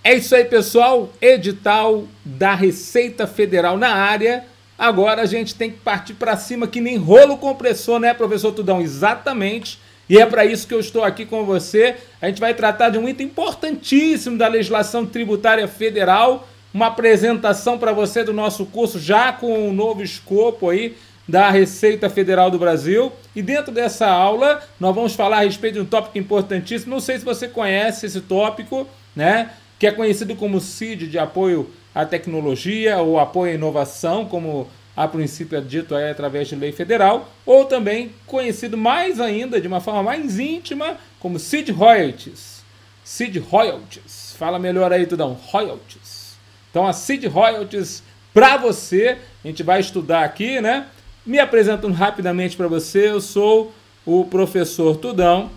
É isso aí, pessoal. Edital da Receita Federal na área. Agora a gente tem que partir para cima que nem rolo compressor, né, professor Tudão? Exatamente. E é para isso que eu estou aqui com você. A gente vai tratar de um item importantíssimo da legislação tributária federal. Uma apresentação para você do nosso curso já com um novo escopo aí da Receita Federal do Brasil. E dentro dessa aula nós vamos falar a respeito de um tópico importantíssimo. Não sei se você conhece esse tópico, né? Que é conhecido como CID, de apoio à tecnologia ou apoio à inovação, como a princípio é dito aí através de lei federal, ou também conhecido mais ainda, de uma forma mais íntima, como CID Royalties. CID Royalties. Fala melhor aí, Tudão. Royalties. Então, a CID Royalties, para você, a gente vai estudar aqui, né? Me apresentando rapidamente para você, eu sou o professor Tudão,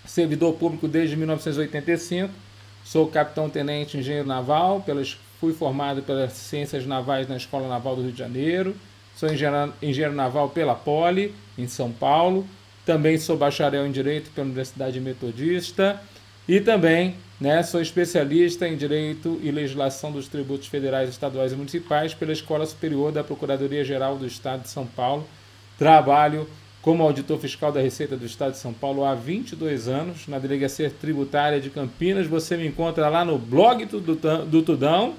servidor público desde 1985, sou capitão-tenente engenheiro naval, fui formado pelas Ciências Navais na Escola Naval do Rio de Janeiro, sou engenheiro naval pela Poli, em São Paulo, também sou bacharel em Direito pela Universidade Metodista e também, né, sou especialista em Direito e Legislação dos Tributos Federais, Estaduais e Municipais pela Escola Superior da Procuradoria-Geral do Estado de São Paulo. Trabalho como auditor fiscal da Receita do Estado de São Paulo há 22 anos, na Delegacia Tributária de Campinas. Você me encontra lá no blog do Tudão,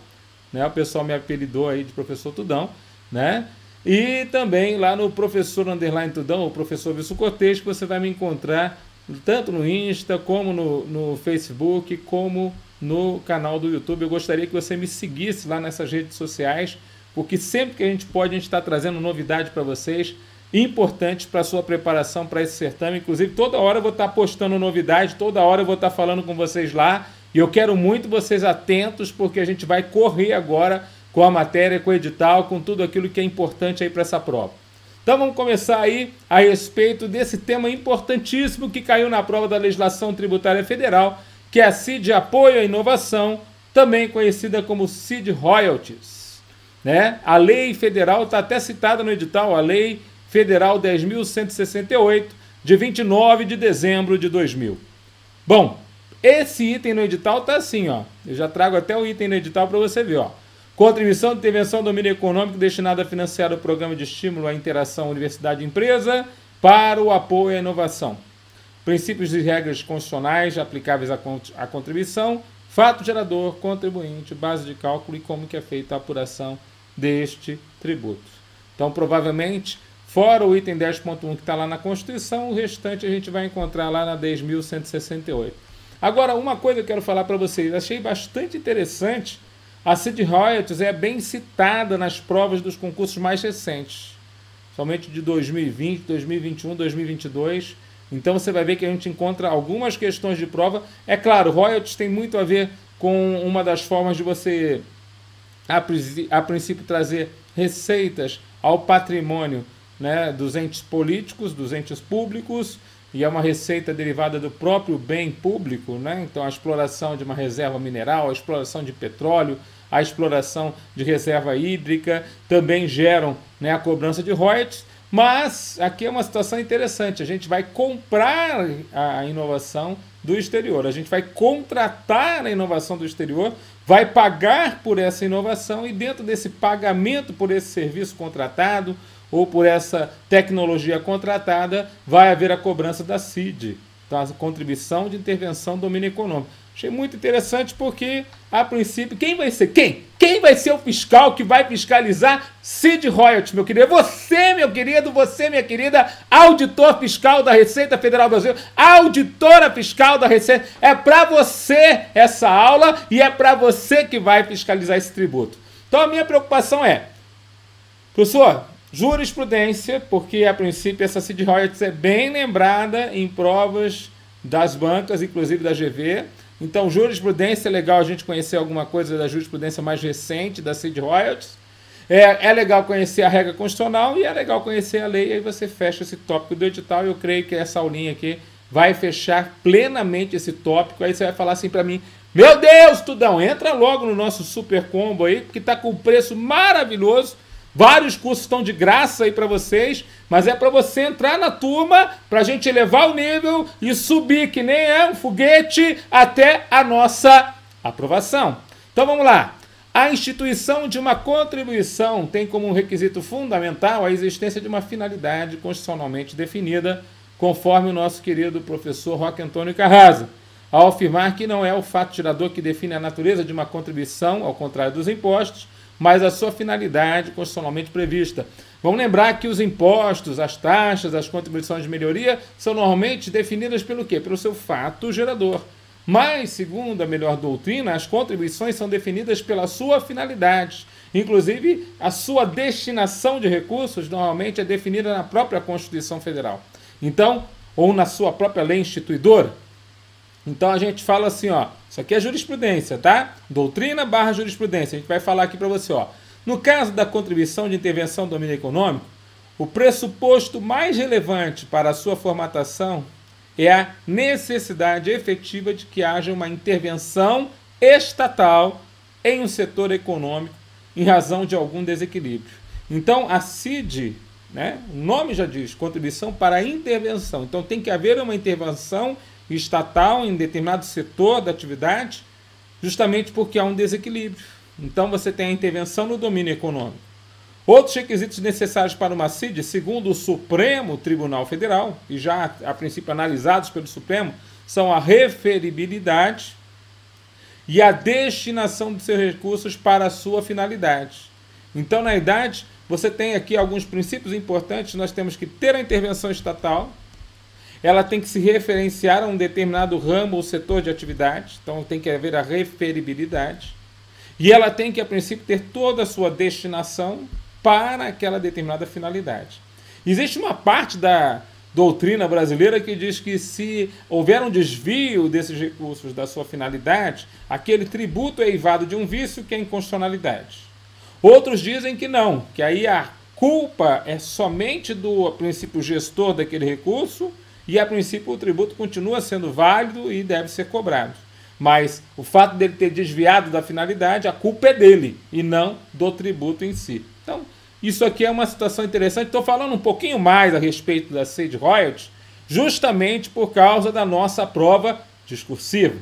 né? O pessoal me apelidou aí de professor Tudão, né? E também lá no professor _ Tudão, o professor Wilson Cortez, que você vai me encontrar tanto no Insta, como no Facebook, como no canal do YouTube. Eu gostaria que você me seguisse lá nessas redes sociais, porque sempre que a gente pode, a gente está trazendo novidade para vocês, importantes para a sua preparação para esse certame. Inclusive, toda hora eu vou estar postando novidade, toda hora eu vou estar falando com vocês lá, e eu quero muito vocês atentos, porque a gente vai correr agora com a matéria, com o edital, com tudo aquilo que é importante aí para essa prova. Então vamos começar aí a respeito desse tema importantíssimo que caiu na prova da legislação tributária federal, que é a CID Apoio à Inovação, também conhecida como CID Royalties, né? A lei federal está até citada no edital, a lei Federal 10.168, de 29 de dezembro de 2000. Bom, esse item no edital está assim, ó. Eu já trago até o item no edital para você ver, ó. Contribuição de intervenção do domínio econômico destinada a financiar o programa de estímulo à interação universidade-empresa para o apoio à inovação. Princípios e regras constitucionais aplicáveis à contribuição, fato gerador, contribuinte, base de cálculo e como que é feita a apuração deste tributo. Então, provavelmente, fora o item 10.1 que está lá na Constituição, o restante a gente vai encontrar lá na 10.168. Agora, uma coisa que eu quero falar para vocês, achei bastante interessante, a CID Royalties é bem citada nas provas dos concursos mais recentes, somente de 2020, 2021, 2022. Então você vai ver que a gente encontra algumas questões de prova. É claro, royalties tem muito a ver com uma das formas de você, a princípio, trazer receitas ao patrimônio, né, dos entes políticos, dos entes públicos, e é uma receita derivada do próprio bem público, né? Então a exploração de uma reserva mineral, a exploração de petróleo, a exploração de reserva hídrica também geram, né, a cobrança de royalties, mas aqui é uma situação interessante, a gente vai comprar a inovação do exterior, a gente vai contratar a inovação do exterior, vai pagar por essa inovação e dentro desse pagamento por esse serviço contratado ou por essa tecnologia contratada, vai haver a cobrança da CID, então a contribuição de intervenção do domínio econômico. Achei muito interessante porque, a princípio, quem vai ser? Quem vai ser o fiscal que vai fiscalizar CID Royalties, meu querido? Você, meu querido, você, minha querida, auditor fiscal da Receita Federal do Brasil, auditora fiscal da Receita, é para você essa aula e é para você que vai fiscalizar esse tributo. Então a minha preocupação é, professor, jurisprudência, porque a princípio essa CID Royalties é bem lembrada em provas das bancas, inclusive da GV. Então, jurisprudência, é legal a gente conhecer alguma coisa da jurisprudência mais recente da CID Royalties. É legal conhecer a regra constitucional e é legal conhecer a lei, aí você fecha esse tópico do edital. Eu creio que essa aulinha aqui vai fechar plenamente esse tópico. Aí você vai falar assim para mim, meu Deus, Tudão, entra logo no nosso super combo aí, que está com um preço maravilhoso. Vários cursos estão de graça aí para vocês, mas é para você entrar na turma, para a gente elevar o nível e subir, que nem é um foguete, até a nossa aprovação. Então vamos lá. A instituição de uma contribuição tem como um requisito fundamental a existência de uma finalidade constitucionalmente definida, conforme o nosso querido professor Roque Antônio Carrasa, ao afirmar que não é o fato gerador que define a natureza de uma contribuição, ao contrário dos impostos, mas a sua finalidade constitucionalmente prevista. Vamos lembrar que os impostos, as taxas, as contribuições de melhoria são normalmente definidas pelo quê? Pelo seu fato gerador. Mas, segundo a melhor doutrina, as contribuições são definidas pela sua finalidade. Inclusive, a sua destinação de recursos normalmente é definida na própria Constituição Federal. Então, ou na sua própria lei instituidora. Então a gente fala assim, ó, isso aqui é jurisprudência, tá? Doutrina / jurisprudência. A gente vai falar aqui para você, ó. No caso da contribuição de intervenção do domínio econômico, o pressuposto mais relevante para a sua formatação é a necessidade efetiva de que haja uma intervenção estatal em um setor econômico em razão de algum desequilíbrio. Então, a CID, né, o nome já diz, contribuição para a intervenção. Então, tem que haver uma intervenção estatal em determinado setor da atividade, justamente porque há um desequilíbrio. Então, você tem a intervenção no domínio econômico. Outros requisitos necessários para uma CID, segundo o Supremo Tribunal Federal, e já a princípio analisados pelo Supremo, são a referibilidade e a destinação de seus recursos para a sua finalidade. Então, na idade, você tem aqui alguns princípios importantes. Nós temos que ter a intervenção estatal, ela tem que se referenciar a um determinado ramo ou setor de atividade, então tem que haver a referibilidade, e ela tem que, a princípio, ter toda a sua destinação para aquela determinada finalidade. Existe uma parte da doutrina brasileira que diz que se houver um desvio desses recursos da sua finalidade, aquele tributo é eivado de um vício que é inconstitucionalidade. Outros dizem que não, que aí a culpa é somente do princípio gestor daquele recurso e, a princípio, o tributo continua sendo válido e deve ser cobrado. Mas o fato dele ter desviado da finalidade, a culpa é dele e não do tributo em si. Então, isso aqui é uma situação interessante. Estou falando um pouquinho mais a respeito da CID Royalties, justamente por causa da nossa prova discursiva.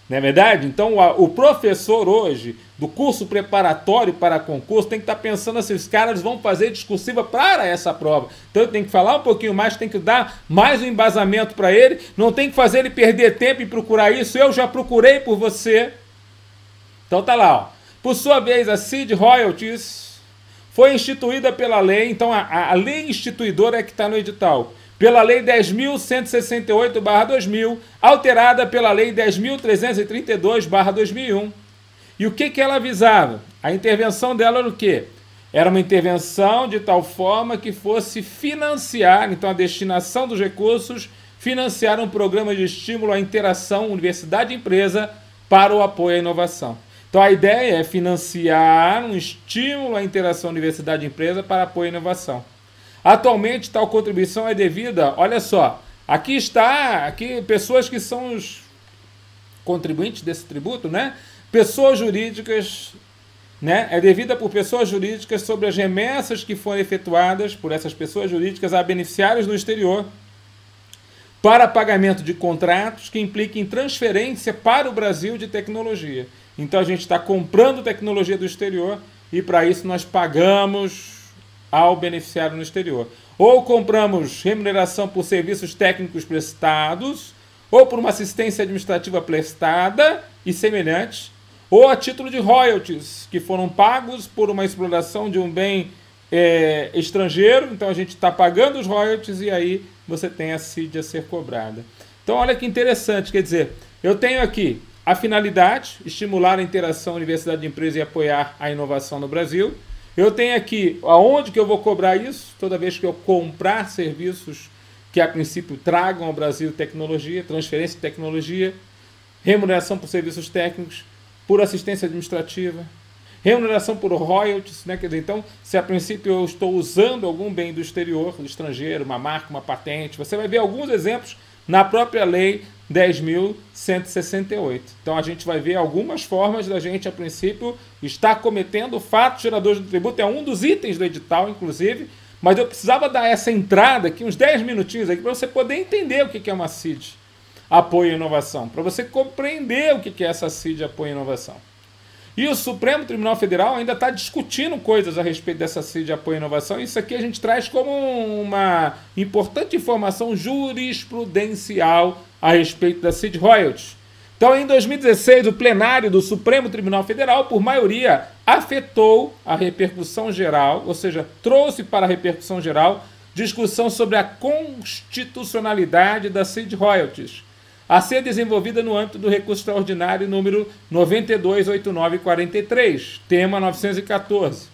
Não é verdade? Então, o professor hoje, do curso preparatório para concurso, tem que estar pensando assim, os caras vão fazer discursiva para essa prova. Então, eu tenho que falar um pouquinho mais, tem que dar mais um embasamento para ele, não tem que fazer ele perder tempo e procurar isso, eu já procurei por você. Então, tá lá, ó. Por sua vez, a CID Royalties foi instituída pela lei, então a lei instituidora é que está no edital, pela Lei 10.168/2000, alterada pela Lei 10.332/2001. E o que ela avisava? A intervenção dela era o quê? Era uma intervenção de tal forma que fosse financiar, então a destinação dos recursos, financiar um programa de estímulo à interação universidade-empresa para o apoio à inovação. Então a ideia é financiar um estímulo à interação universidade-empresa para apoio à inovação. Atualmente, tal contribuição é devida, olha só, aqui está, aqui pessoas que são os contribuintes desse tributo, né? Pessoas jurídicas, né? É devida por pessoas jurídicas sobre as remessas que foram efetuadas por essas pessoas jurídicas a beneficiários no exterior para pagamento de contratos que impliquem transferência para o Brasil de tecnologia. Então a gente está comprando tecnologia do exterior e para isso nós pagamos ao beneficiário no exterior. Ou compramos remuneração por serviços técnicos prestados, ou por uma assistência administrativa prestada e semelhantes, ou a título de royalties, que foram pagos por uma exploração de um bem estrangeiro, então a gente está pagando os royalties e aí você tem a CID a ser cobrada. Então olha que interessante, quer dizer, eu tenho aqui a finalidade, estimular a interação universidade-empresa e apoiar a inovação no Brasil. Eu tenho aqui aonde que eu vou cobrar isso, toda vez que eu comprar serviços que a princípio tragam ao Brasil tecnologia, transferência de tecnologia, remuneração por serviços técnicos, por assistência administrativa, remuneração por royalties, né? Quer dizer, então, se a princípio eu estou usando algum bem do exterior, do estrangeiro, uma marca, uma patente, você vai ver alguns exemplos na própria lei 10.168. Então a gente vai ver algumas formas da gente, a princípio, estar cometendo fatos geradores do tributo. É um dos itens do edital, inclusive, mas eu precisava dar essa entrada aqui, uns 10 minutinhos aqui, para você poder entender o que é uma CID. Apoio à Inovação, para você compreender o que é essa CID Apoio à Inovação. E o Supremo Tribunal Federal ainda está discutindo coisas a respeito dessa CID Apoio à Inovação. Isso aqui a gente traz como uma importante informação jurisprudencial a respeito da CID Royalties. Então, em 2016, o plenário do Supremo Tribunal Federal, por maioria, afetou a repercussão geral, ou seja, trouxe para a repercussão geral discussão sobre a constitucionalidade da CID Royalties, a ser desenvolvida no âmbito do recurso extraordinário número 928943, tema 914.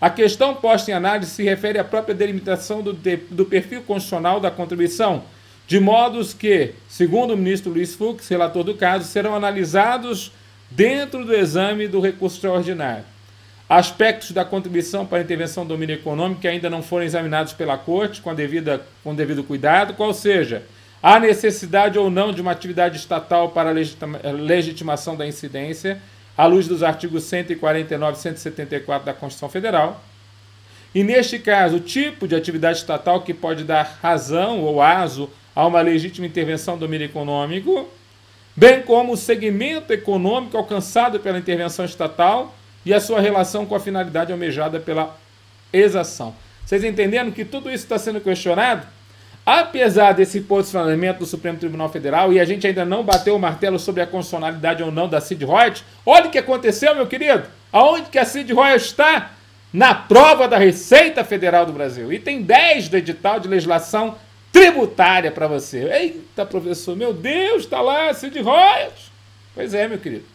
A questão posta em análise se refere à própria delimitação do perfil constitucional da contribuição, de modos que, segundo o ministro Luiz Fux, relator do caso, serão analisados dentro do exame do recurso extraordinário. Aspectos da contribuição para a intervenção do domínio econômico que ainda não foram examinados pela Corte com devido cuidado, qual seja a necessidade ou não de uma atividade estatal para a legitimação da incidência, à luz dos artigos 149 e 174 da Constituição Federal. E, neste caso, o tipo de atividade estatal que pode dar razão ou aso a uma legítima intervenção do domínio econômico, bem como o segmento econômico alcançado pela intervenção estatal e a sua relação com a finalidade almejada pela exação. Vocês entendendo que tudo isso está sendo questionado? Apesar desse posicionamento do Supremo Tribunal Federal, e a gente ainda não bateu o martelo sobre a constitucionalidade ou não da CID Royalties, olha o que aconteceu, meu querido. Aonde que a CID Royalties está? Na prova da Receita Federal do Brasil. Item 10 do edital de legislação tributária para você. Eita, professor, meu Deus, está lá a CID Royalties. Pois é, meu querido.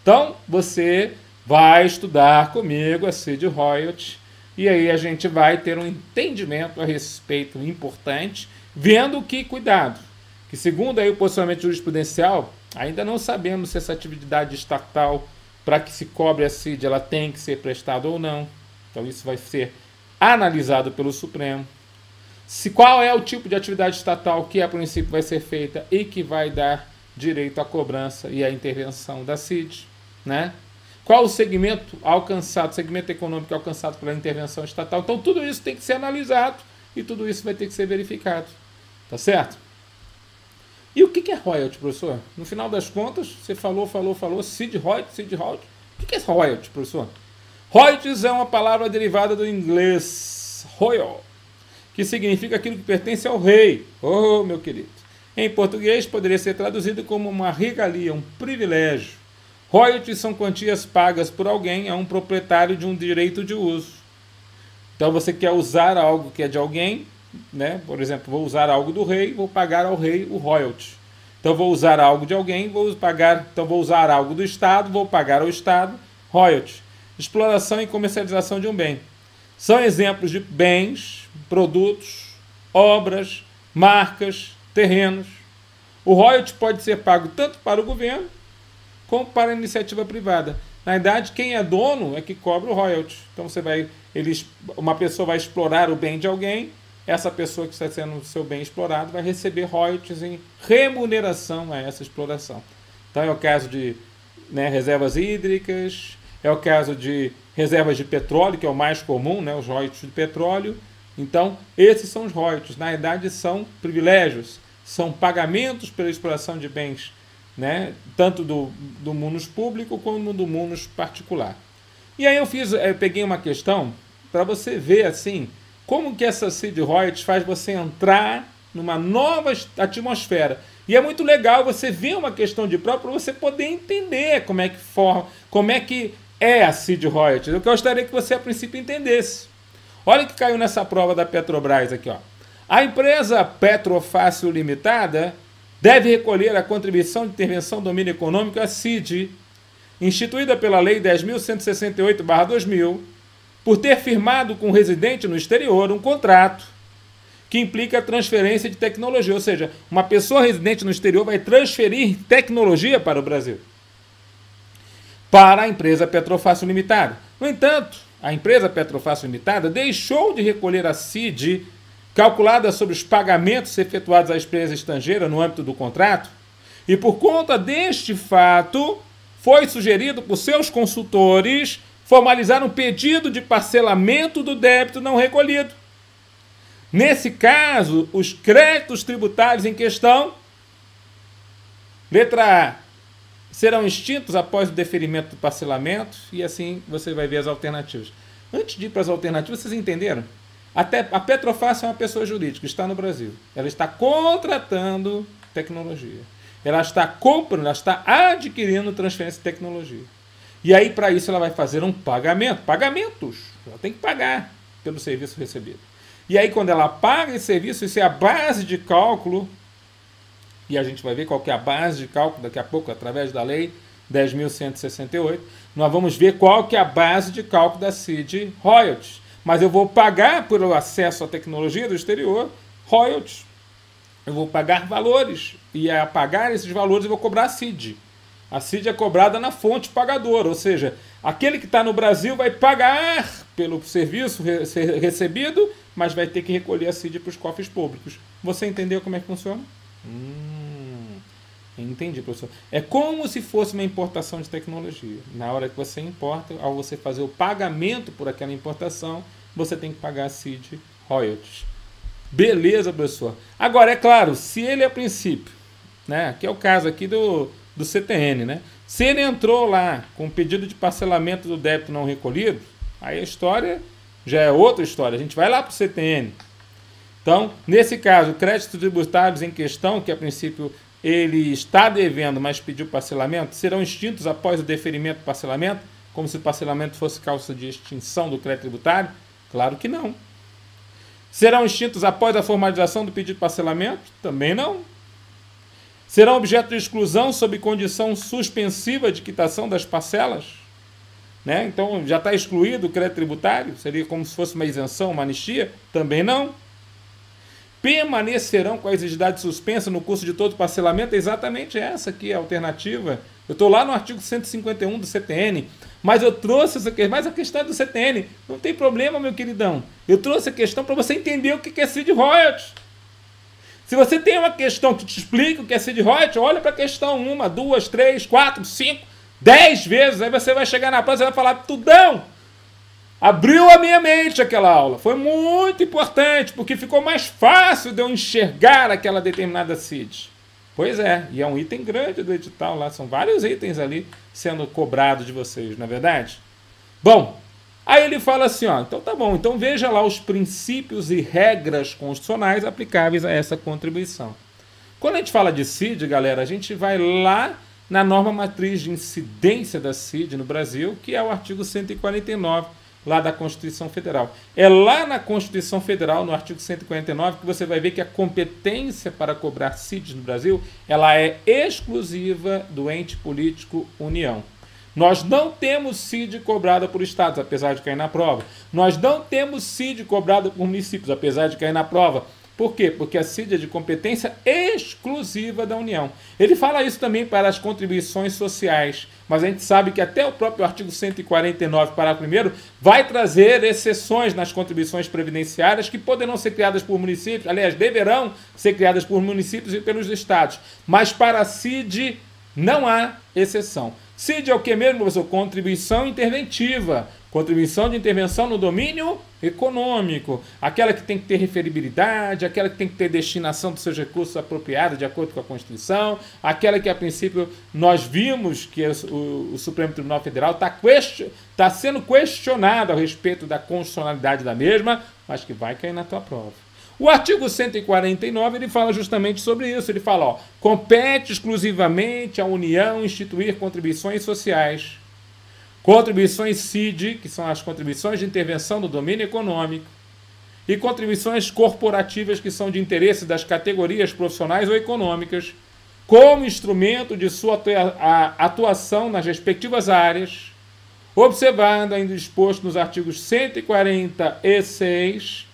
Então, você vai estudar comigo a CID Royalties e aí a gente vai ter um entendimento a respeito importante, vendo que, cuidado, que segundo aí o posicionamento jurisprudencial, ainda não sabemos se essa atividade estatal para que se cobre a CID, ela tem que ser prestada ou não. Então isso vai ser analisado pelo Supremo. Qual é o tipo de atividade estatal que a princípio vai ser feita e que vai dar direito à cobrança e à intervenção da CID, né? Qual o segmento alcançado, segmento econômico alcançado pela intervenção estatal. Então tudo isso tem que ser analisado e tudo isso vai ter que ser verificado, tá certo? E o que é royalty, professor? No final das contas, você falou, CID Royalty. O que é royalty, professor? Royalties é uma palavra derivada do inglês royal, que significa aquilo que pertence ao rei. Oh, meu querido. Em português, poderia ser traduzido como uma regalia, um privilégio. Royalties são quantias pagas por alguém a um proprietário de um direito de uso. Então, você quer usar algo que é de alguém, né? Por exemplo, vou usar algo do rei, vou pagar ao rei o royalty. Então, vou usar algo de alguém, vou usar algo do Estado, vou pagar ao Estado royalty. Exploração e comercialização de um bem. São exemplos de bens, produtos, obras, marcas, terrenos. O royalty pode ser pago tanto para o governo como para a iniciativa privada. Na verdade, quem é dono é que cobra o royalty. Então uma pessoa vai explorar o bem de alguém, essa pessoa que está sendo o seu bem explorado vai receber royalties em remuneração a essa exploração. Então é o caso de reservas hídricas, é o caso de reservas de petróleo, que é o mais comum, os royalties de petróleo. Então, esses são os royalties. Na verdade, são privilégios, são pagamentos pela exploração de bens, tanto do munus público como do munus particular. E aí eu peguei uma questão para você ver assim, como que essa CID Royalties faz você entrar numa nova atmosfera. E é muito legal você ver uma questão de prova para você poder entender como é que é a CID Royalties. Eu gostaria que você a princípio entendesse. Olha o que caiu nessa prova da Petrobras aqui, ó. A empresa Petrofácil Limitada deve recolher a contribuição de intervenção do domínio econômico, a CID, instituída pela Lei 10.168/2000, por ter firmado com o residente no exterior um contrato que implica a transferência de tecnologia. Ou seja, uma pessoa residente no exterior vai transferir tecnologia para o Brasil, para a empresa Petrofácil Limitada. No entanto, a empresa Petrofácil Limitada deixou de recolher a CID calculada sobre os pagamentos efetuados à empresa estrangeira no âmbito do contrato, e por conta deste fato, foi sugerido por seus consultores formalizar um pedido de parcelamento do débito não recolhido. Nesse caso, os créditos tributários em questão Letra A. Serão extintos após o deferimento do parcelamento, e assim você vai ver as alternativas. Antes de ir para as alternativas, vocês entenderam? Até a Petrofácil é uma pessoa jurídica, está no Brasil. Ela está contratando tecnologia. Ela está comprando, ela está adquirindo transferência de tecnologia. E aí, para isso, ela vai fazer um pagamento. Pagamentos. Ela tem que pagar pelo serviço recebido. E aí, quando ela paga esse serviço, isso é a base de cálculo. E a gente vai ver qual que é a base de cálculo daqui a pouco, através da lei 10.168. Nós vamos ver qual que é a base de cálculo da CID royalties. Mas eu vou pagar pelo acesso à tecnologia do exterior royalties. Eu vou pagar valores. E a pagar esses valores eu vou cobrar a CID. A CID é cobrada na fonte pagadora, ou seja, aquele que está no Brasil vai pagar pelo serviço recebido, mas vai ter que recolher a CID para os cofres públicos. Você entendeu como é que funciona? Entendi, professor. É como se fosse uma importação de tecnologia. Na hora que você importa, ao você fazer o pagamento por aquela importação, você tem que pagar a CID royalties. Beleza, professor. Agora, é claro, se ele a princípio, né, que é o caso aqui do CTN, né? Se ele entrou lá com pedido de parcelamento do débito não recolhido, aí a história já é outra história. A gente vai lá para o CTN. Então, nesse caso, créditos tributários em questão, que a princípio ele está devendo, mas pediu parcelamento, serão extintos após o deferimento do parcelamento, como se o parcelamento fosse causa de extinção do crédito tributário? Claro que não. Serão extintos após a formalização do pedido de parcelamento? Também não. Serão objeto de exclusão sob condição suspensiva de quitação das parcelas? Né? Então, já está excluído o crédito tributário? Seria como se fosse uma isenção, uma anistia? Também não. Permanecerão com a exigidade suspensa no curso de todo o parcelamento? É exatamente essa aqui a alternativa. Eu estou lá no artigo 151 do CTN, mas eu trouxe essa questão, mas a questão é do CTN. Não tem problema, meu queridão. Eu trouxe a questão para você entender o que é CID royalties. Se você tem uma questão que te explica o que é CID royalties, olha para a questão 1, 2, 3, 4, 5, 10 vezes. Aí você vai chegar na próxima e vai falar, Tudão, abriu a minha mente aquela aula. Foi muito importante, porque ficou mais fácil de eu enxergar aquela determinada CID. Pois é, e é um item grande do edital lá, são vários itens ali sendo cobrados de vocês, não é verdade? Bom, aí ele fala assim, ó, então tá bom, então veja lá os princípios e regras constitucionais aplicáveis a essa contribuição. Quando a gente fala de CID, galera, a gente vai lá na norma matriz de incidência da CID no Brasil, que é o artigo 149, lá da Constituição Federal. É lá na Constituição Federal, no artigo 149, que você vai ver que a competência para cobrar CID no Brasil, ela é exclusiva do ente político União. Nós não temos CID cobrada por estados, apesar de cair na prova. Nós não temos CID cobrada por municípios, apesar de cair na prova. Por quê? Porque a CID é de competência exclusiva da União. Ele fala isso também para as contribuições sociais, mas a gente sabe que até o próprio artigo 149, parágrafo 1º, vai trazer exceções nas contribuições previdenciárias que poderão ser criadas por municípios, aliás, deverão ser criadas por municípios e pelos estados. Mas para a CID não há exceção. CID é o que mesmo, professor? Contribuição interventiva. Contribuição de intervenção no domínio econômico. Aquela que tem que ter referibilidade, aquela que tem que ter destinação dos seus recursos apropriada de acordo com a Constituição, aquela que, a princípio, nós vimos que o Supremo Tribunal Federal está sendo questionado a respeito da constitucionalidade da mesma, mas que vai cair na tua prova. O artigo 149, ele fala justamente sobre isso. Ele fala, ó, compete exclusivamente à União instituir contribuições sociais, contribuições CID, que são as contribuições de intervenção no domínio econômico, e contribuições corporativas, que são de interesse das categorias profissionais ou econômicas, como instrumento de sua atuação nas respectivas áreas, observando ainda disposto nos artigos 146,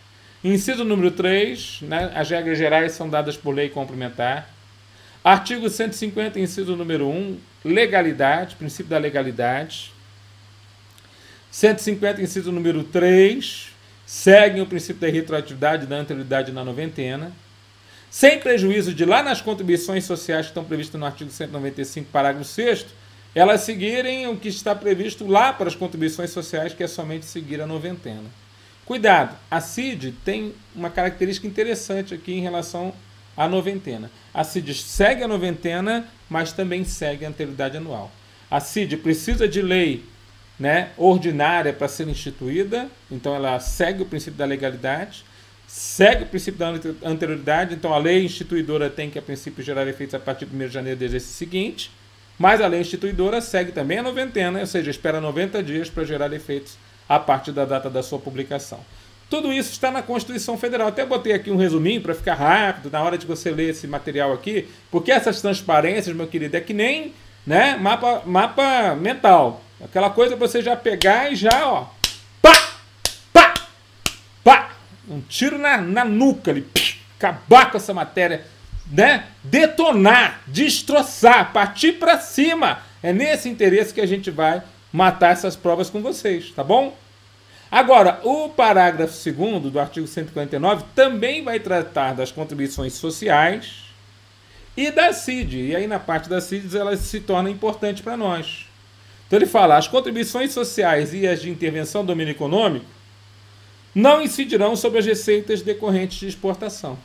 inciso número 3, né, as regras gerais são dadas por lei complementar. Artigo 150, inciso número 1, legalidade, princípio da legalidade. 150, inciso número 3, seguem o princípio da retroatividade, da anterioridade na noventena, sem prejuízo de lá nas contribuições sociais que estão previstas no artigo 195, parágrafo 6º, elas seguirem o que está previsto lá para as contribuições sociais, que é somente seguir a noventena. Cuidado, a CID tem uma característica interessante aqui em relação a noventena. A CID segue a noventena, mas também segue a anterioridade anual. A CID precisa de lei, né, ordinária para ser instituída, então ela segue o princípio da legalidade, segue o princípio da anterioridade, então a lei instituidora tem que, a princípio, gerar efeitos a partir do 1º de janeiro do exercício seguinte, mas a lei instituidora segue também a noventena, ou seja, espera 90 dias para gerar efeitos a partir da data da sua publicação. Tudo isso está na Constituição Federal. Até botei aqui um resuminho para ficar rápido na hora de você ler esse material aqui, porque essas transparências, meu querido, é que nem, né, mapa mental. Aquela coisa para você já pegar e já, ó, pá, pá, pá, um tiro na nuca ali, acabar com essa matéria, né, detonar, destroçar, partir para cima. É nesse interesse que a gente vai matar essas provas com vocês, tá bom? Agora, o parágrafo 2º do artigo 149 também vai tratar das contribuições sociais e da CID. E aí, na parte da CID, ela se torna importante para nós. Então, ele fala, as contribuições sociais e as de intervenção do domínio econômico não incidirão sobre as receitas decorrentes de exportação.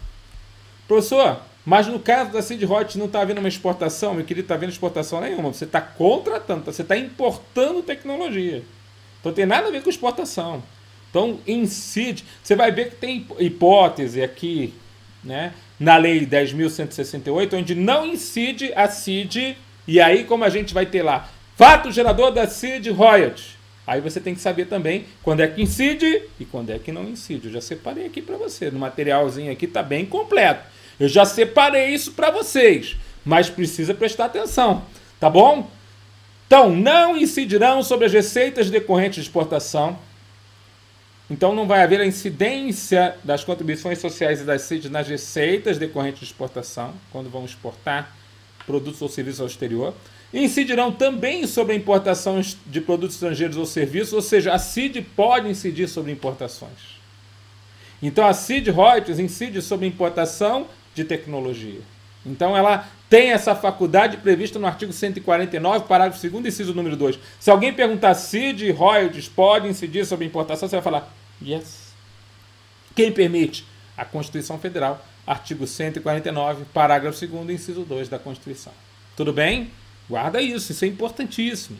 Professor, mas no caso da CID Royalties não está havendo uma exportação, meu querido, está havendo exportação nenhuma. Você está contratando, você está importando tecnologia. Então tem nada a ver com exportação. Então incide, você vai ver que tem hipótese aqui, né, na lei 10.168, onde não incide a CID, e aí como a gente vai ter lá, fato gerador da CID Royalties. Aí você tem que saber também quando é que incide e quando é que não incide. Eu já separei aqui para você, no materialzinho aqui está bem completo. Eu já separei isso para vocês, mas precisa prestar atenção, tá bom? Então, não incidirão sobre as receitas decorrentes de exportação. Então, não vai haver a incidência das contribuições sociais e das CID nas receitas decorrentes de exportação, quando vão exportar produtos ou serviços ao exterior. Incidirão também sobre a importação de produtos estrangeiros ou serviços, ou seja, a CID pode incidir sobre importações. Então, a CID Royalties incide sobre importação de tecnologia. Então, ela tem essa faculdade prevista no artigo 149, parágrafo 2º, inciso número 2. Se alguém perguntar CID Royalties pode incidir sobre importação, você vai falar yes. Quem permite? A Constituição Federal, artigo 149, parágrafo 2º, inciso 2 da Constituição. Tudo bem? Guarda isso é importantíssimo.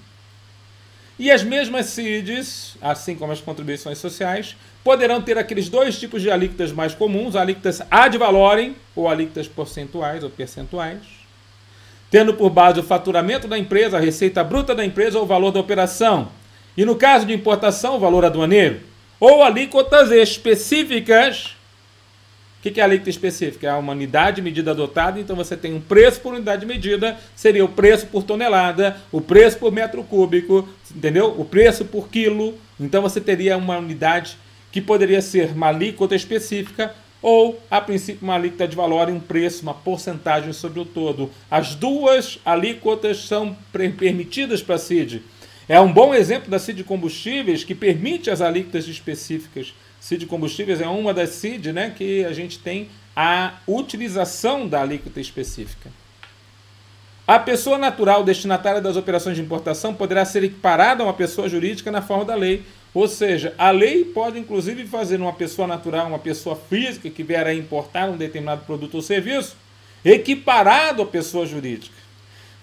E as mesmas CIDs, assim como as contribuições sociais, poderão ter aqueles dois tipos de alíquotas mais comuns, alíquotas ad valorem, ou alíquotas percentuais, tendo por base o faturamento da empresa, a receita bruta da empresa ou o valor da operação. E no caso de importação, o valor aduaneiro. Ou alíquotas específicas. O que é a alíquota específica? É uma unidade de medida adotada, então você tem um preço por unidade de medida, seria o preço por tonelada, o preço por metro cúbico, entendeu? O preço por quilo. Então você teria uma unidade que poderia ser uma alíquota específica ou, a princípio, uma alíquota de valor e um preço, uma porcentagem sobre o todo. As duas alíquotas são permitidas para a CID. É um bom exemplo da CID Combustíveis, que permite as alíquotas específicas. CID Combustíveis é uma das CID, né, que a gente tem a utilização da alíquota específica. A pessoa natural destinatária das operações de importação poderá ser equiparada a uma pessoa jurídica na forma da lei. Ou seja, a lei pode inclusive fazer uma pessoa natural, uma pessoa física que vier a importar um determinado produto ou serviço, equiparado à pessoa jurídica.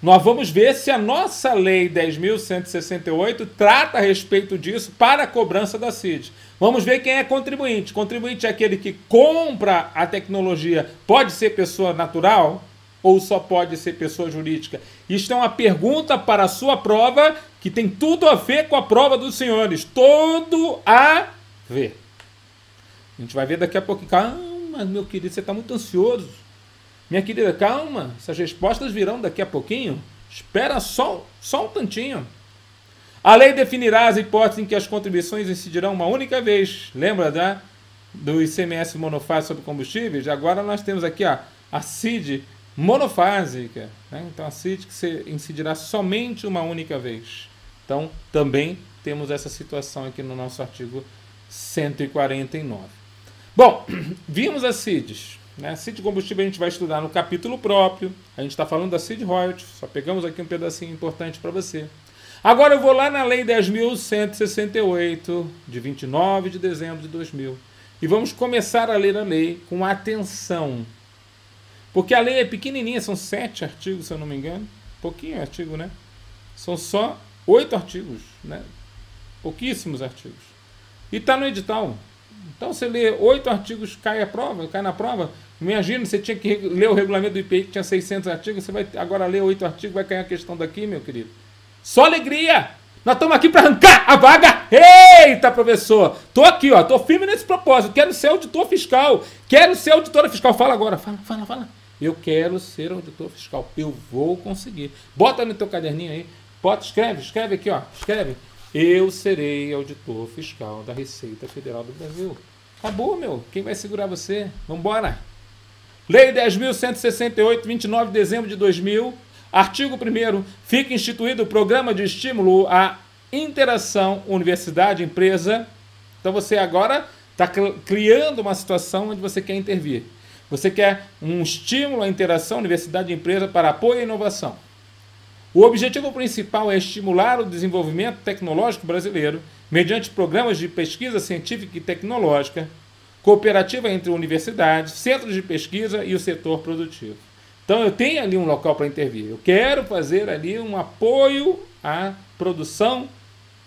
Nós vamos ver se a nossa lei 10.168 trata a respeito disso para a cobrança da CID. Vamos ver quem é contribuinte. Contribuinte é aquele que compra a tecnologia. Pode ser pessoa natural ou só pode ser pessoa jurídica? Isto é uma pergunta para a sua prova que tem tudo a ver com a prova dos senhores. Tudo a ver. A gente vai ver daqui a pouco. Calma, meu querido, você está muito ansioso. Minha querida, calma. Essas respostas virão daqui a pouquinho. Espera só um tantinho. A lei definirá as hipóteses em que as contribuições incidirão uma única vez. Lembra do ICMS monofásico sobre combustíveis? Agora nós temos aqui a CID monofásica. Né? Então a CID que incidirá somente uma única vez. Então também temos essa situação aqui no nosso artigo 149. Bom, vimos as CIDs. Né? CID combustível a gente vai estudar no capítulo próprio. A gente está falando da CID Royalties. Só pegamos aqui um pedacinho importante para você. Agora eu vou lá na lei 10.168, de 29 de dezembro de 2000. E vamos começar a ler a lei com atenção. Porque a lei é pequenininha, são 7 artigos, se eu não me engano. Pouquinho artigo, né? São só 8 artigos, né? Pouquíssimos artigos. E está no edital. Então você lê 8 artigos, cai na prova. Imagina, você tinha que ler o regulamento do IPI que tinha 600 artigos, você vai agora ler 8 artigos, vai cair a questão daqui, meu querido. Só alegria! Nós estamos aqui para arrancar a vaga. Eita, professor! Tô aqui, ó, tô firme nesse propósito. Quero ser auditor fiscal. Quero ser auditora fiscal. Fala agora, fala. Eu quero ser auditor fiscal. Eu vou conseguir. Bota no teu caderninho aí. Bota, escreve aqui, ó. Escreve. Eu serei auditor fiscal da Receita Federal do Brasil. Acabou, meu. Quem vai segurar você? Vambora. Lei 10.168, 29 de dezembro de 2000. Artigo 1º. Fica instituído o programa de estímulo à interação universidade-empresa. Então você agora está criando uma situação onde você quer intervir. Você quer um estímulo à interação universidade-empresa para apoio à inovação. O objetivo principal é estimular o desenvolvimento tecnológico brasileiro mediante programas de pesquisa científica e tecnológica, cooperativa entre universidades, centros de pesquisa e o setor produtivo. Então eu tenho ali um local para intervir. Eu quero fazer ali um apoio à produção,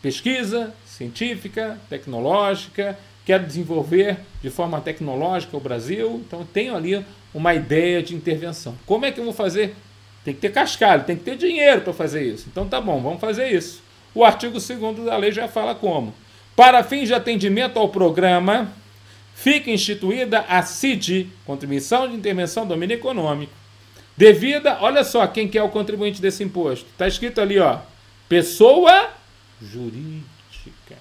pesquisa científica, tecnológica, quero desenvolver de forma tecnológica o Brasil, então eu tenho ali uma ideia de intervenção. Como é que eu vou fazer? Tem que ter cascalho, tem que ter dinheiro para fazer isso. Então tá bom, vamos fazer isso. O artigo 2º da lei já fala como. Para fins de atendimento ao programa, fica instituída a CID, Contribuição de Intervenção do Domínio Econômico, devida, olha só quem que é o contribuinte desse imposto. Está escrito ali, ó, pessoa jurídica.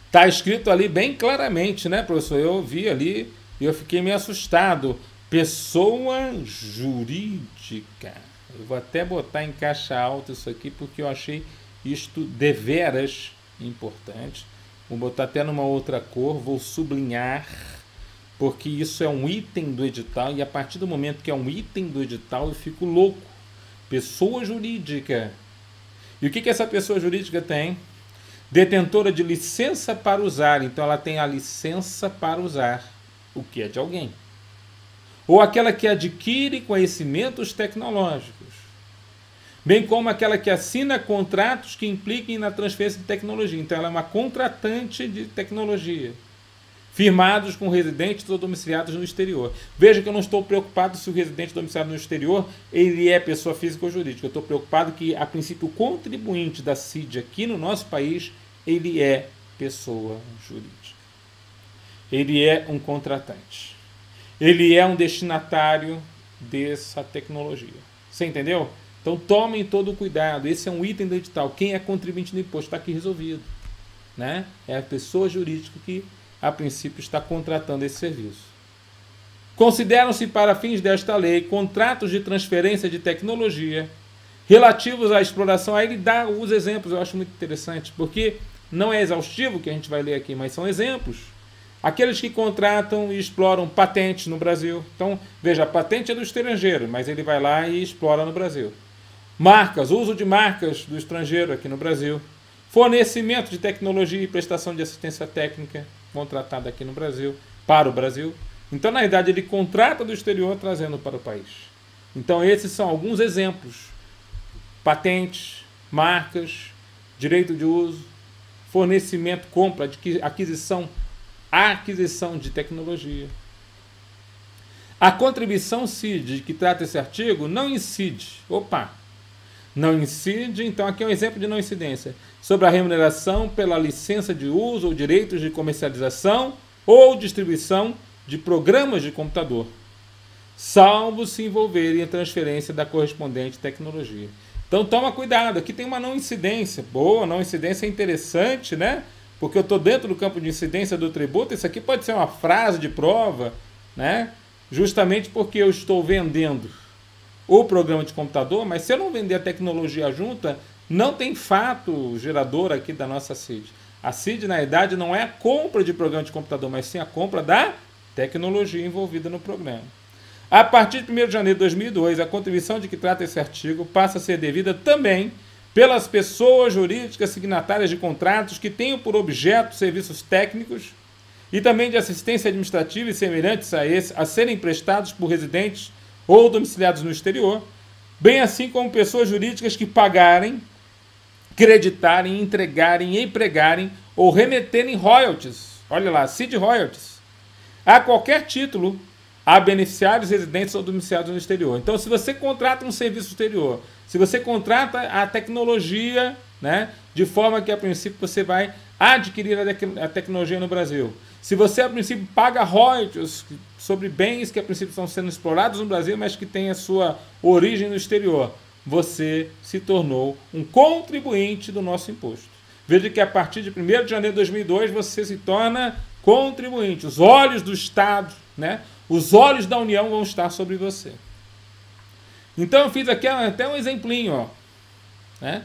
Está escrito ali bem claramente, né, professor? Eu vi ali e eu fiquei meio assustado. Pessoa jurídica. Eu vou até botar em caixa alta isso aqui, porque eu achei isto deveras importante. Vou botar até numa outra cor, vou sublinhar, porque isso é um item do edital, e a partir do momento que é um item do edital, eu fico louco. Pessoa jurídica. E o que essa pessoa jurídica tem? Detentora de licença para usar. Então ela tem a licença para usar, o que é de alguém. Ou aquela que adquire conhecimentos tecnológicos, bem como aquela que assina contratos que impliquem na transferência de tecnologia. Então ela é uma contratante de tecnologia, firmados com residentes ou domiciliados no exterior. Veja que eu não estou preocupado se o residente domiciliado no exterior ele é pessoa física ou jurídica. Eu estou preocupado que, a princípio, o contribuinte da CID aqui no nosso país, ele é pessoa jurídica. Ele é um contratante. Ele é um destinatário dessa tecnologia. Você entendeu? Então tomem todo o cuidado. Esse é um item do edital. Quem é contribuinte do imposto está aqui resolvido, né? É a pessoa jurídica que, a princípio, está contratando esse serviço. Consideram-se para fins desta lei contratos de transferência de tecnologia relativos à exploração. Aí ele dá os exemplos, eu acho muito interessante, porque não é exaustivo o que a gente vai ler aqui, mas são exemplos. Aqueles que contratam e exploram patentes no Brasil. Então, veja, a patente é do estrangeiro, mas ele vai lá e explora no Brasil. Marcas, uso de marcas do estrangeiro aqui no Brasil. Fornecimento de tecnologia e prestação de assistência técnica contratada aqui no Brasil, para o Brasil. Então, na verdade, ele contrata do exterior trazendo para o país. Então, esses são alguns exemplos. Patentes, marcas, direito de uso, fornecimento, compra, aquisição de tecnologia. A contribuição CID, que trata esse artigo, não incide. Não incide, então aqui é um exemplo de não incidência. Sobre a remuneração pela licença de uso ou direitos de comercialização ou distribuição de programas de computador, salvo se envolverem em transferência da correspondente tecnologia. Então toma cuidado, aqui tem uma não incidência. Boa, não incidência é interessante, né? Porque eu estou dentro do campo de incidência do tributo, isso aqui pode ser uma frase de prova, né? Justamente porque eu estou vendendo o programa de computador, mas se eu não vender a tecnologia junta, não tem fato gerador aqui da nossa CID. A CID, na verdade, não é a compra de programa de computador, mas sim a compra da tecnologia envolvida no programa. A partir de 1º de janeiro de 2002, a contribuição de que trata esse artigo passa a ser devida também pelas pessoas jurídicas signatárias de contratos que tenham por objeto serviços técnicos e também de assistência administrativa e semelhantes a serem prestados por residentes ou domiciliados no exterior, bem assim como pessoas jurídicas que pagarem, creditarem, entregarem, empregarem ou remeterem royalties, olha lá, seed royalties, a qualquer título a beneficiários residentes ou domiciliados no exterior. Então, se você contrata um serviço exterior, se você contrata a tecnologia, né, de forma que, a princípio, você vai adquirir a tecnologia no Brasil. Se você, a princípio, paga royalties sobre bens que, a princípio, estão sendo explorados no Brasil, mas que têm a sua origem no exterior, você se tornou um contribuinte do nosso imposto. Veja que, a partir de 1º de janeiro de 2002, você se torna contribuinte. Os olhos do Estado, né, os olhos da União vão estar sobre você. Então, eu fiz aqui até um exemplinho, ó, né?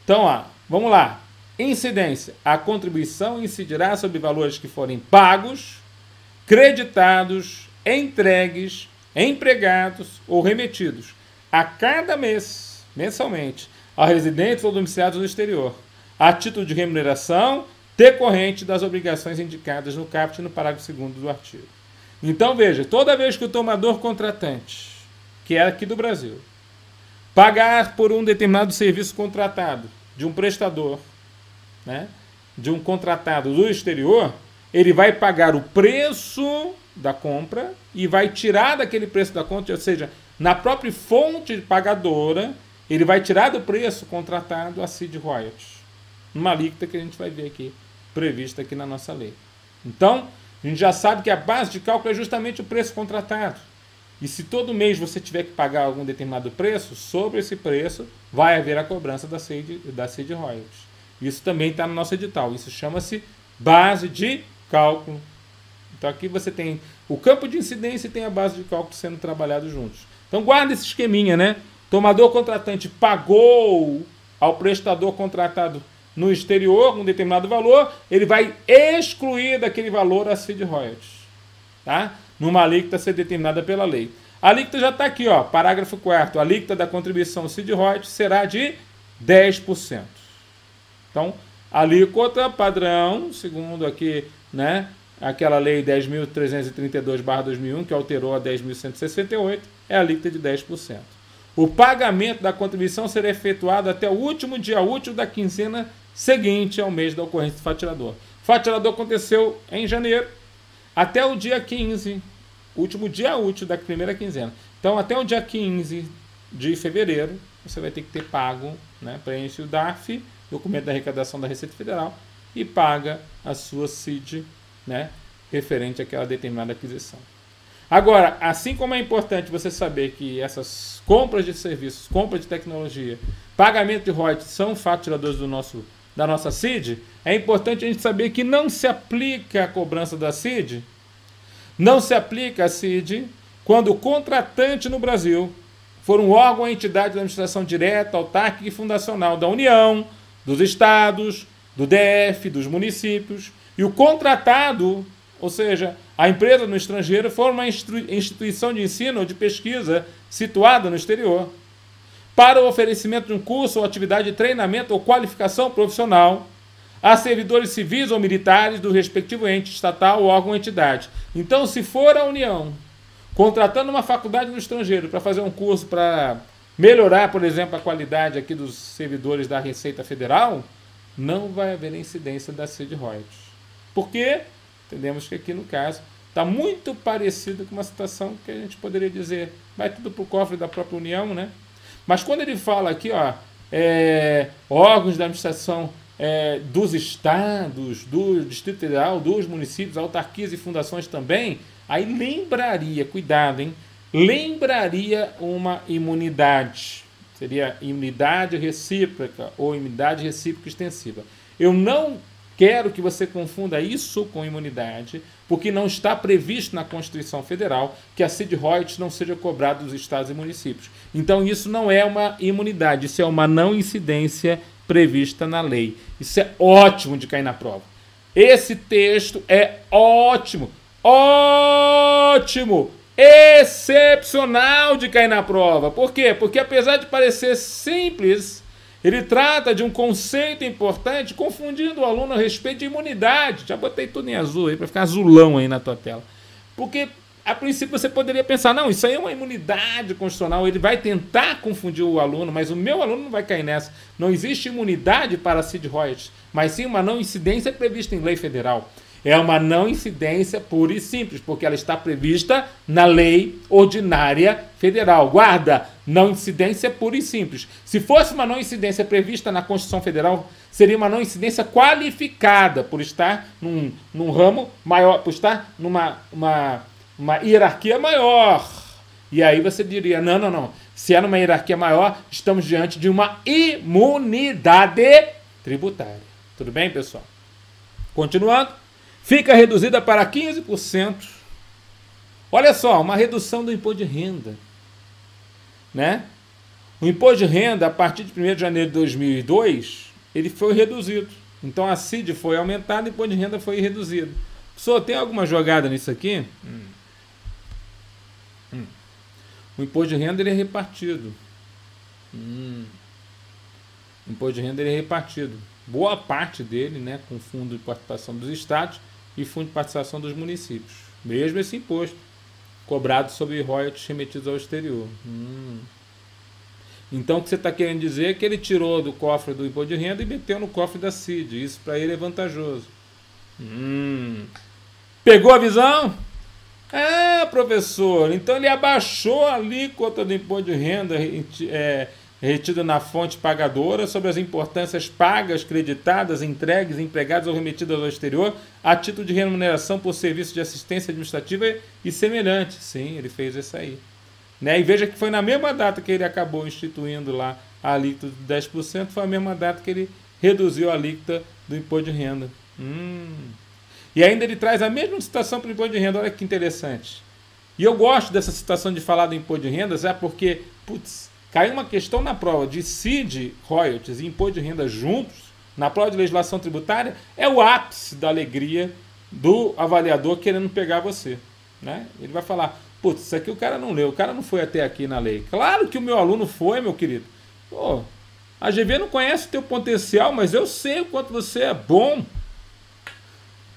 Então, ó, vamos lá. Incidência. A contribuição incidirá sobre valores que forem pagos, creditados, entregues, empregados ou remetidos a cada mês, mensalmente, a residentes ou domiciliados no exterior, a título de remuneração decorrente das obrigações indicadas no caput e no parágrafo 2º do artigo. Então, veja, toda vez que o tomador contratante, que é aqui do Brasil, pagar por um determinado serviço contratado de um prestador, né, de um contratado do exterior, ele vai pagar o preço da compra e vai tirar daquele preço da compra, ou seja, na própria fonte pagadora, ele vai tirar do preço contratado a seed royalties, uma alíquota que a gente vai ver aqui, prevista aqui na nossa lei. Então, a gente já sabe que a base de cálculo é justamente o preço contratado. E se todo mês você tiver que pagar algum determinado preço, sobre esse preço vai haver a cobrança da seed royalties. Isso também está no nosso edital. Isso chama-se base de cálculo. Então aqui você tem o campo de incidência e tem a base de cálculo sendo trabalhados juntos. Então guarda esse esqueminha, né? Tomador contratante pagou ao prestador contratado no exterior um determinado valor, ele vai excluir daquele valor a seed royalties, tá? Numa alíquota a ser determinada pela lei. A alíquota já está aqui, ó, parágrafo 4º. A alíquota da contribuição seed royalties será de 10%. Então, a alíquota padrão, segundo aqui, né, aquela lei 10.332/2001, que alterou a 10.168, é a alíquota de 10%. O pagamento da contribuição será efetuado até o último dia útil da quinzena seguinte ao mês da ocorrência do fatirador. O fatirador aconteceu em janeiro, até o dia 15, último dia útil da primeira quinzena. Então, até o dia 15 de fevereiro, você vai ter que ter pago, né, preenche o DARF, documento da arrecadação da Receita Federal, e paga a sua CID, né, referente àquela determinada aquisição. Agora, assim como é importante você saber que essas compras de serviços, compras de tecnologia, pagamento de royalties são faturadores da nossa CID, é importante a gente saber que não se aplica a cobrança da CID, não se aplica a CID quando o contratante no Brasil for um órgão ou entidade de administração direta, autárquica e fundacional da União, dos estados, do DF, dos municípios, e o contratado, ou seja, a empresa no estrangeiro, for uma instituição de ensino ou de pesquisa situada no exterior, para o oferecimento de um curso ou atividade de treinamento ou qualificação profissional a servidores civis ou militares do respectivo ente estatal, órgão ou entidade. Então, se for a União contratando uma faculdade no estrangeiro para fazer um curso para melhorar, por exemplo, a qualidade aqui dos servidores da Receita Federal, não vai haver incidência da seed royalties. Por quê? Entendemos que aqui, no caso, está muito parecido com uma situação que a gente poderia dizer, vai tudo para o cofre da própria União, né? Mas quando ele fala aqui, ó, órgãos da administração dos estados, do Distrito Federal, dos municípios, autarquias e fundações também, aí lembraria, cuidado, hein? Lembraria uma imunidade. Seria imunidade recíproca ou imunidade recíproca extensiva. Eu não quero que você confunda isso com imunidade, porque não está previsto na Constituição Federal que a seed royalties não seja cobrada dos estados e municípios. Então isso não é uma imunidade, isso é uma não incidência prevista na lei. Isso é ótimo de cair na prova. Esse texto é ótimo, ótimo, excepcional de cair na prova. Por quê? Porque apesar de parecer simples, Ele trata de um conceito importante, confundindo o aluno a respeito de imunidade. Já botei tudo em azul aí, para ficar azulão aí na tua tela. Porque, a princípio, você poderia pensar, não, isso aí é uma imunidade constitucional, ele vai tentar confundir o aluno, mas o meu aluno não vai cair nessa. Não existe imunidade para Cid Royalties, mas sim uma não incidência prevista em lei federal. É uma não incidência pura e simples, porque ela está prevista na lei ordinária federal. Guarda, não incidência pura e simples. Se fosse uma não incidência prevista na Constituição Federal, seria uma não incidência qualificada por estar num ramo maior, por estar numa uma hierarquia maior. E aí você diria, não. Se é numa hierarquia maior, estamos diante de uma imunidade tributária. Tudo bem, pessoal? Continuando. Fica reduzida para 15%. Olha só, uma redução do imposto de renda. Né? O imposto de renda, a partir de 1º de janeiro de 2002, ele foi reduzido. Então a CID foi aumentada e o imposto de renda foi reduzido. Pessoal, tem alguma jogada nisso aqui? O imposto de renda ele é repartido. O imposto de renda ele é repartido. Boa parte dele, né, com fundo de participação dos estados e fundo de participação dos municípios. Mesmo esse imposto cobrado sobre royalties remetidos ao exterior. Então o que você está querendo dizer é que ele tirou do cofre do imposto de renda e meteu no cofre da CID. Isso para ele é vantajoso. Pegou a visão? Ah, professor, então ele abaixou a alíquota do imposto de renda retido na fonte pagadora sobre as importâncias pagas, creditadas, entregues, empregadas ou remetidas ao exterior a título de remuneração por serviço de assistência administrativa e semelhante. Sim, ele fez isso aí. Né? E veja que foi na mesma data que ele acabou instituindo lá a alíquota de 10%, foi a mesma data que ele reduziu a alíquota do imposto de renda. E ainda ele traz a mesma citação para o imposto de renda. Olha que interessante. E eu gosto dessa citação de falar do imposto de renda, porque, caiu uma questão na prova de CID, royalties e imposto de renda juntos, na prova de legislação tributária, é o ápice da alegria do avaliador querendo pegar você. Né? Ele vai falar, isso aqui o cara não leu, o cara não foi até aqui na lei. Claro que o meu aluno foi, meu querido. A GV não conhece o teu potencial, mas eu sei o quanto você é bom.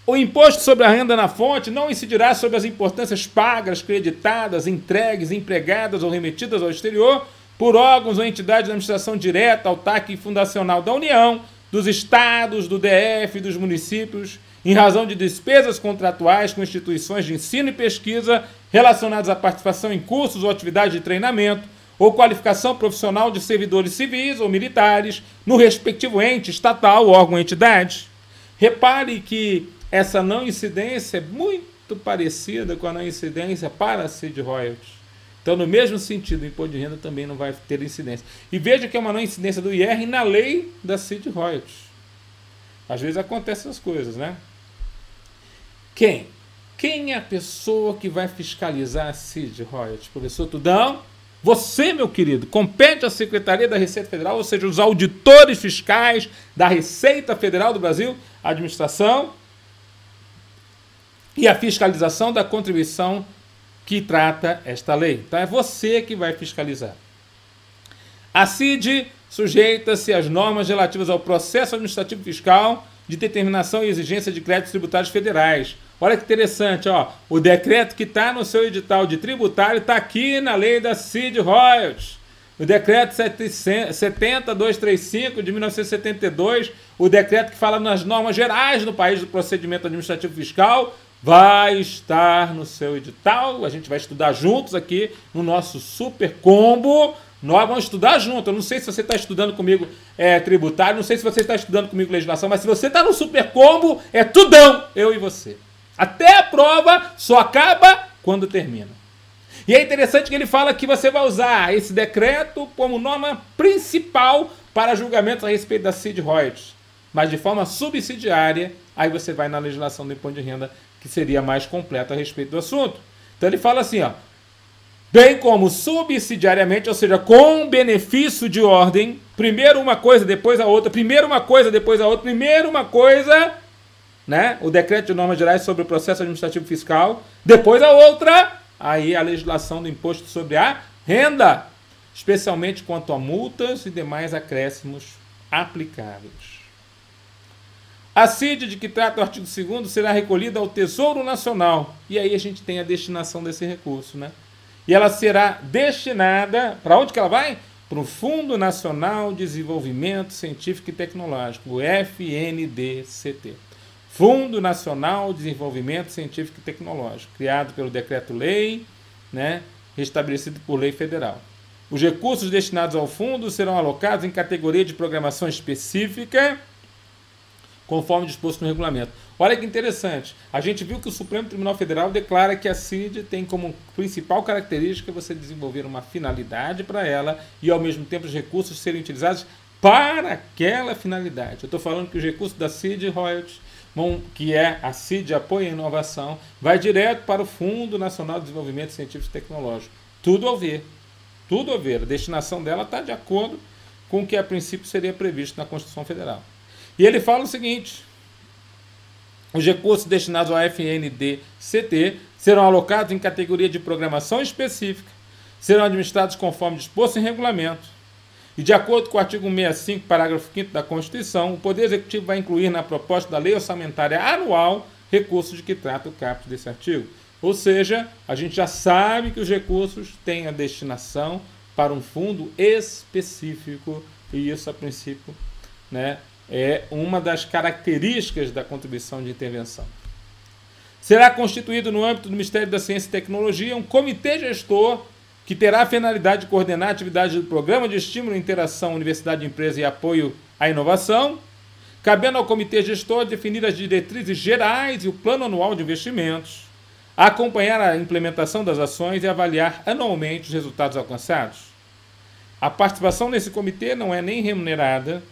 O imposto sobre a renda na fonte não incidirá sobre as importâncias pagas, creditadas, entregues, empregadas ou remetidas ao exterior por órgãos ou entidades de administração direta, autárquica e fundacional da União, dos estados, do DF e dos municípios, em razão de despesas contratuais com instituições de ensino e pesquisa relacionadas à participação em cursos ou atividades de treinamento ou qualificação profissional de servidores civis ou militares no respectivo ente estatal, órgão ou entidade. Repare que essa não incidência é muito parecida com a não incidência para a CID Royalties. Então, no mesmo sentido, o imposto de renda também não vai ter incidência. E veja que é uma não incidência do IR na lei da CID Royalties. Às vezes acontecem essas coisas, né? Quem é a pessoa que vai fiscalizar a CID Royalties? Professor Tudão? Você, meu querido, compete à Secretaria da Receita Federal, ou seja, os auditores fiscais da Receita Federal do Brasil, a administração e a fiscalização da contribuição que trata esta lei. Então é você que vai fiscalizar. A CID sujeita-se às normas relativas ao processo administrativo fiscal de determinação e exigência de créditos tributários federais. Olha que interessante, o decreto que está no seu edital de tributário está aqui na lei da CID Royalties. O decreto 70235 de 1972, o decreto que fala nas normas gerais no país do procedimento administrativo fiscal, vai estar no seu edital. A gente vai estudar juntos aqui no nosso super combo. Nós vamos estudar junto. Eu não sei se você está estudando comigo tributário, não sei se você está estudando comigo legislação, mas se você está no super combo, é tudão, eu e você. Até a prova só acaba quando termina. E é interessante que ele fala que você vai usar esse decreto como norma principal para julgamentos a respeito da CID Royalties, mas de forma subsidiária, aí você vai na legislação do imposto de renda, que seria mais completa a respeito do assunto. Então ele fala assim, bem como subsidiariamente, ou seja, com benefício de ordem, primeiro uma coisa, depois a outra, primeiro uma coisa, depois a outra, primeiro uma coisa, né? O decreto de normas gerais sobre o processo administrativo fiscal, depois a outra, aí a legislação do imposto sobre a renda. especialmente quanto a multas e demais acréscimos aplicáveis. A CID de que trata o artigo 2º será recolhida ao Tesouro Nacional. E aí a gente tem a destinação desse recurso, né? E ela será destinada... Para onde que ela vai? Para o Fundo Nacional de Desenvolvimento Científico e Tecnológico, o FNDCT. Fundo Nacional de Desenvolvimento Científico e Tecnológico, criado pelo Decreto-Lei, né, restabelecido por lei federal. Os recursos destinados ao fundo serão alocados em categoria de programação específica, conforme disposto no regulamento. Olha que interessante, a gente viu que o Supremo Tribunal Federal declara que a CID tem como principal característica você desenvolver uma finalidade para ela e, ao mesmo tempo, os recursos serem utilizados para aquela finalidade. Eu estou falando que os recursos da CID Royalties, que é a CID Apoio à Inovação, vai direto para o Fundo Nacional de Desenvolvimento Científico e Tecnológico. Tudo a ver. Tudo a ver. A destinação dela está de acordo com o que a princípio seria previsto na Constituição Federal. E ele fala o seguinte: os recursos destinados ao FNDCT serão alocados em categoria de programação específica, serão administrados conforme disposto em regulamento, e de acordo com o artigo 165, parágrafo 5º da Constituição, o Poder Executivo vai incluir na proposta da Lei Orçamentária Anual recursos de que trata o caput desse artigo. Ou seja, a gente já sabe que os recursos têm a destinação para um fundo específico, e isso, a princípio, né, é uma das características da contribuição de intervenção. Será constituído no âmbito do Ministério da Ciência e Tecnologia um comitê gestor que terá a finalidade de coordenar a atividade do Programa de Estímulo e Interação Universidade-Empresa e Apoio à Inovação, cabendo ao comitê gestor definir as diretrizes gerais e o plano anual de investimentos, acompanhar a implementação das ações e avaliar anualmente os resultados alcançados. A participação nesse comitê não é nem remunerada,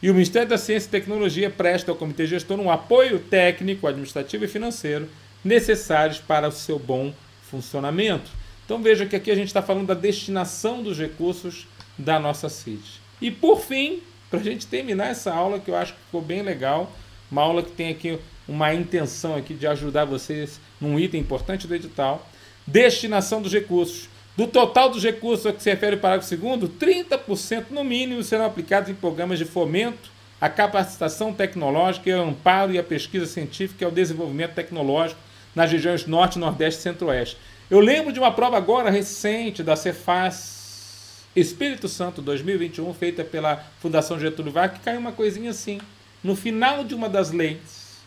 e o Ministério da Ciência e Tecnologia presta ao comitê gestor um apoio técnico, administrativo e financeiro necessários para o seu bom funcionamento. Então veja que aqui a gente está falando da destinação dos recursos da nossa CID. E por fim, para a gente terminar essa aula, que eu acho que ficou bem legal, uma aula que tem aqui uma intenção aqui de ajudar vocês num item importante do edital, destinação dos recursos. Do total dos recursos a que se refere o parágrafo 2º, 30% no mínimo serão aplicados em programas de fomento, a capacitação tecnológica, e o amparo e a pesquisa científica e ao desenvolvimento tecnológico nas regiões Norte, Nordeste e Centro-Oeste. Eu lembro de uma prova agora recente da Cefaz Espírito Santo 2021, feita pela Fundação Getúlio Vargas, que caiu uma coisinha assim, no final de uma das leis.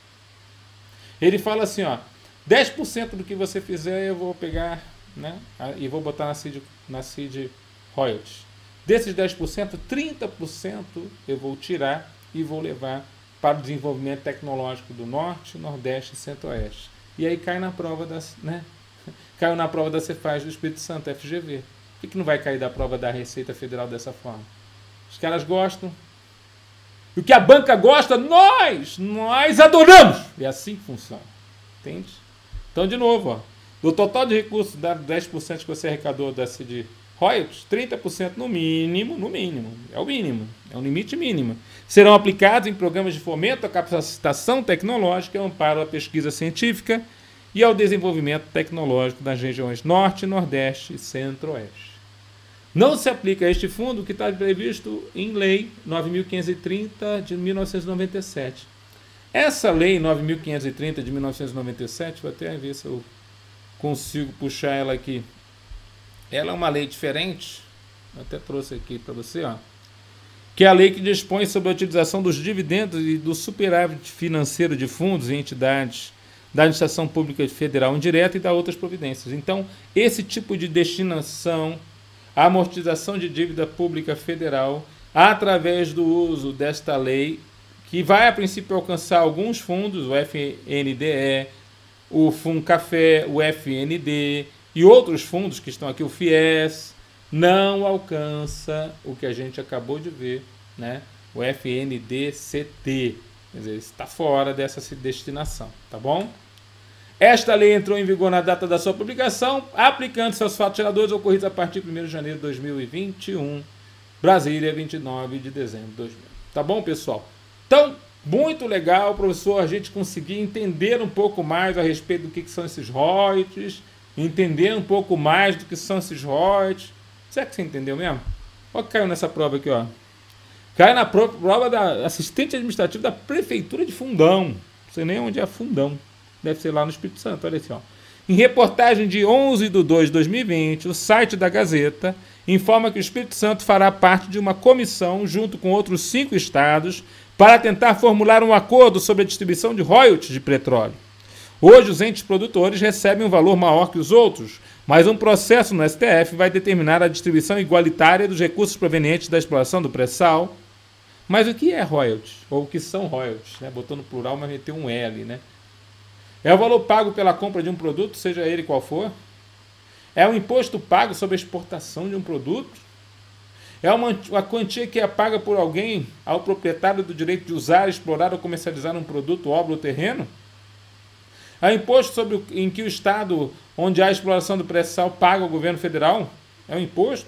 Ele fala assim, ó, 10% do que você fizer eu vou pegar, né, e vou botar na CID Royalties. Desses 10%, 30% eu vou tirar e vou levar para o desenvolvimento tecnológico do Norte, Nordeste e Centro-Oeste. E aí cai na prova das, né? Caiu na prova da Cefaz do Espírito Santo, FGV. Por que não vai cair da prova da Receita Federal dessa forma? Os caras gostam. E o que a banca gosta, nós adoramos. É assim que funciona. Entende? Então, de novo, ó, do total de recursos, da 10% que você arrecadou da CID Royalties, 30% no mínimo, é o mínimo, é um limite mínimo, serão aplicados em programas de fomento à capacitação tecnológica, amparo à pesquisa científica e ao desenvolvimento tecnológico das regiões Norte, Nordeste e Centro-Oeste. Não se aplica a este fundo que está previsto em Lei 9.530 de 1997. Essa Lei 9.530 de 1997, vou até ver se eu consigo puxar ela aqui. Ela é uma lei diferente, eu até trouxe aqui para você, ó, que é a lei que dispõe sobre a utilização dos dividendos e do superávit financeiro de fundos e entidades da administração pública federal indireta e da outras providências. Então, esse tipo de destinação, a amortização de dívida pública federal, através do uso desta lei, que vai a princípio alcançar alguns fundos, o FNDE, o FUNCAFé, o FND e outros fundos que estão aqui, o FIES, não alcança o que a gente acabou de ver, né? O FNDCT, quer dizer, está fora dessa destinação, tá bom? Esta lei entrou em vigor na data da sua publicação, aplicando-se aos fatos geradores ocorridos a partir de 1º de janeiro de 2021, Brasília, 29 de dezembro de 2000. Tá bom, pessoal? Então, muito legal, professor, a gente conseguir entender um pouco mais a respeito do que são esses royalties, entender um pouco mais do que são esses royalties, Será que você entendeu mesmo? Olha o que caiu nessa prova aqui, ó. Caiu na prova da assistente administrativa da Prefeitura de Fundão. Não sei nem onde é Fundão. Deve ser lá no Espírito Santo, olha assim, ó. Em reportagem de 11/2/2020, o site da Gazeta informa que o Espírito Santo fará parte de uma comissão, junto com outros 5 estados, para tentar formular um acordo sobre a distribuição de royalties de petróleo. Hoje, os entes produtores recebem um valor maior que os outros, mas um processo no STF vai determinar a distribuição igualitária dos recursos provenientes da exploração do pré-sal. Mas o que é royalties? Ou o que são royalties? Né? Botou no plural, mas meteu um L, né? É o valor pago pela compra de um produto, seja ele qual for. É o imposto pago sobre a exportação de um produto. É uma quantia que é paga por alguém ao proprietário do direito de usar, explorar ou comercializar um produto, obra ou terreno. É o imposto em que o estado onde há a exploração do pré-sal paga ao governo federal. É um imposto.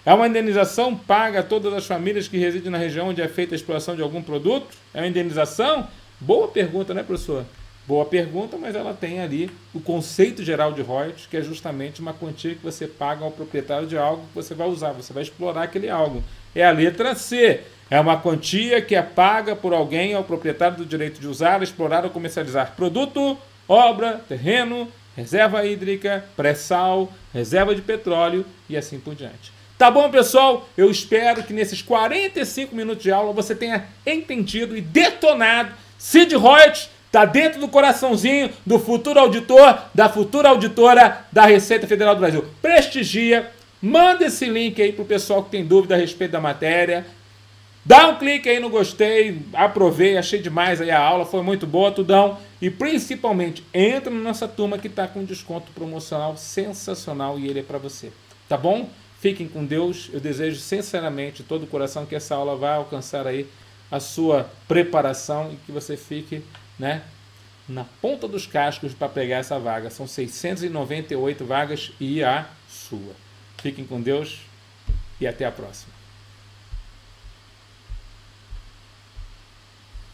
É uma indenização paga a todas as famílias que residem na região onde é feita a exploração de algum produto. É uma indenização? Boa pergunta, né, professor? Boa pergunta, mas ela tem ali o conceito geral de royalties, que é justamente uma quantia que você paga ao proprietário de algo que você vai usar, você vai explorar aquele algo. É a letra C. É uma quantia que é paga por alguém ao proprietário do direito de usar, explorar ou comercializar produto, obra, terreno, reserva hídrica, pré-sal, reserva de petróleo e assim por diante. Tá bom, pessoal? Eu espero que nesses 45 minutos de aula você tenha entendido e detonado. Cid Royalties está dentro do coraçãozinho do futuro auditor, da futura auditora da Receita Federal do Brasil. Prestigia, manda esse link aí para o pessoal que tem dúvida a respeito da matéria. Dá um clique aí no gostei, aprovei, achei demais aí a aula, foi muito boa, Tudão. E principalmente, entra na nossa turma que está com desconto promocional sensacional e ele é para você. Tá bom? Fiquem com Deus. Eu desejo sinceramente, de todo o coração, que essa aula vai alcançar aí a sua preparação e que você fique, né, na ponta dos cascos para pegar essa vaga. São 698 vagas e a sua. Fiquem com Deus e até a próxima.